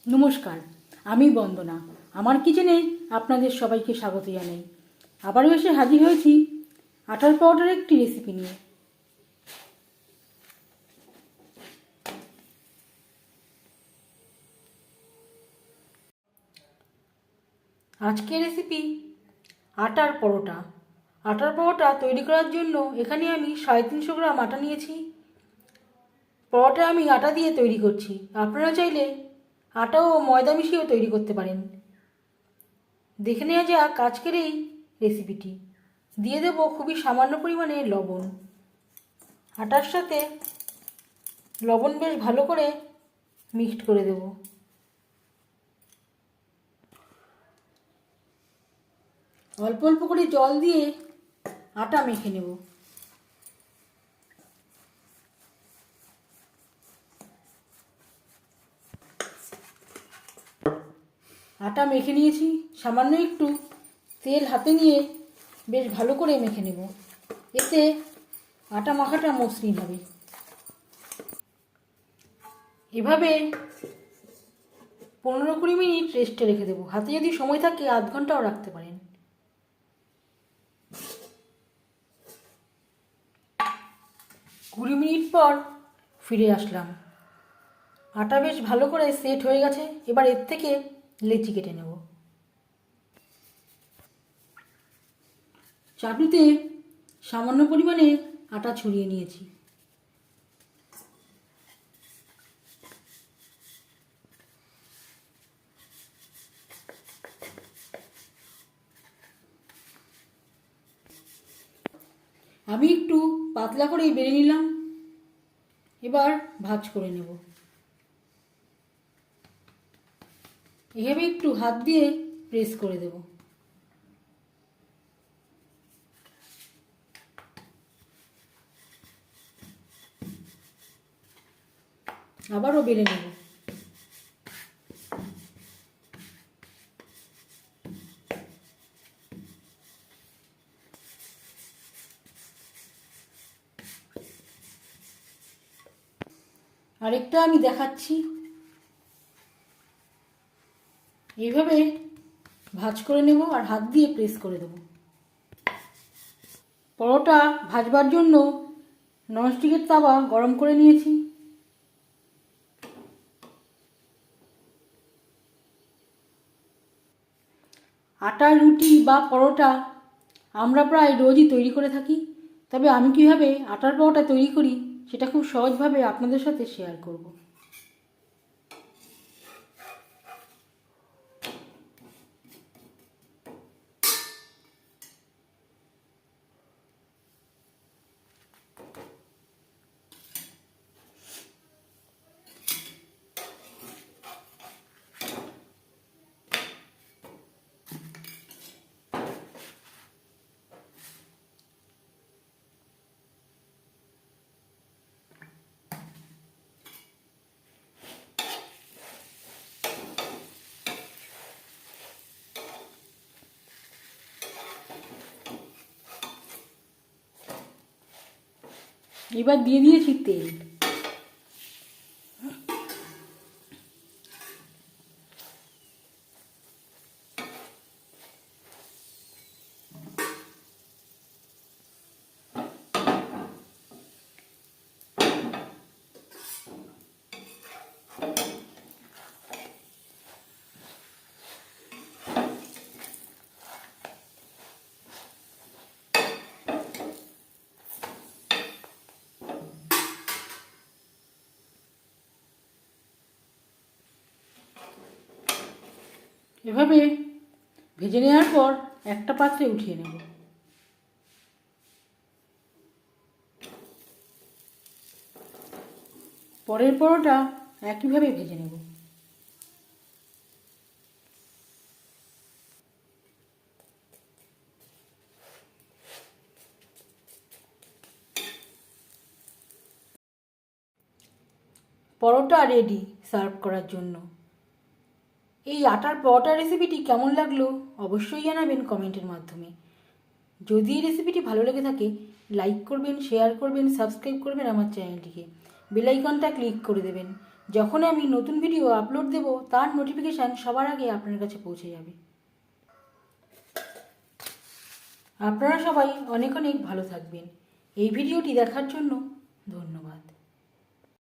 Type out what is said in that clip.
নমস্কার, আমি বন্দনা। আমার কিচেনে আপনাদের সবাইকে স্বাগত জানাই। আবারও এসে হাজির হয়েছি আটার পাউডার একটি রেসিপি নিয়ে। আজকের রেসিপি আটার পরোটা। আটার পরোটা তৈরি করার জন্য এখানে আমি 350 গ্রাম আটা নিয়েছি। পরোটা আমি আটা দিয়ে তৈরি করছি। আপনারা চাইলে আটা ও ময়দা মিশিয়েও তৈরি করতে পারেন। দেখে নেওয়া যাক আজকের এই রেসিপিটি। দিয়ে দেব খুবই সামান্য পরিমাণে লবণ। আটার সাথে লবণ বেশ ভালো করে মিক্সড করে দেব। অল্প অল্প করে জল দিয়ে আটা মেখে নেব। আটা মেখে নিয়েছি, সামান্য একটু তেল হাতে নিয়ে বেশ ভালো করে মেখে নেব। এতে আটা মাখাটা মসৃণ হবে। এভাবে 15-20 মিনিট রেস্টে রেখে দেবো। হাতে যদি সময় থাকে আধ ঘন্টাও রাখতে পারেন। 20 মিনিট পর ফিরে আসলাম। আটা বেশ ভালো করে সেট হয়ে গেছে। এবার এর থেকে লেচি কেটে নেব। চাটুতে সামান্য পরিমাণে আটা ছড়িয়ে নিয়েছি। আমি একটু পাতলা করেই বেলে নিলাম। এবার ভাঁজ করে নেব। এভাবে একটু হাত দিয়ে প্রেস করে দেব। আবারও বেলে নেব। আরেকটা আমি দেখাচ্ছি। এইভাবে ভাঁজ করে নেব আর হাত দিয়ে প্রেস করে দেব। পরোটা ভাজবার জন্য ননস্টিকের তাওয়া গরম করে নিয়েছি। আটার রুটি বা পরোটা আমরা প্রায় রোজই তৈরি করে থাকি। তবে আমি কীভাবে আটার পরোটা তৈরি করি সেটা খুব সহজভাবে আপনাদের সাথে শেয়ার করব। এবার দিয়ে দিয়েছি তেল। এভাবে ভেজে নেওয়ার পর একটা পাত্রে উঠিয়ে নেব। পরের পরোটা একইভাবে ভেজে নেব। পরোটা রেডি সার্ভ করার জন্য। এই আটার পরোটা রেসিপিটি কেমন লাগলো অবশ্যই জানাবেন কমেন্টের মাধ্যমে। যদি এই রেসিপিটি ভালো লেগে থাকে লাইক করবেন, শেয়ার করবেন, সাবস্ক্রাইব করবেন আমার চ্যানেলটিকে। বেল আইকনটা ক্লিক করে দেবেন যখন আমি নতুন ভিডিও আপলোড দেব তার নোটিফিকেশান সবার আগে আপনার কাছে পৌঁছে যাবে। আপনারা সবাই অনেক অনেক ভালো থাকবেন। এই ভিডিওটি দেখার জন্য ধন্যবাদ।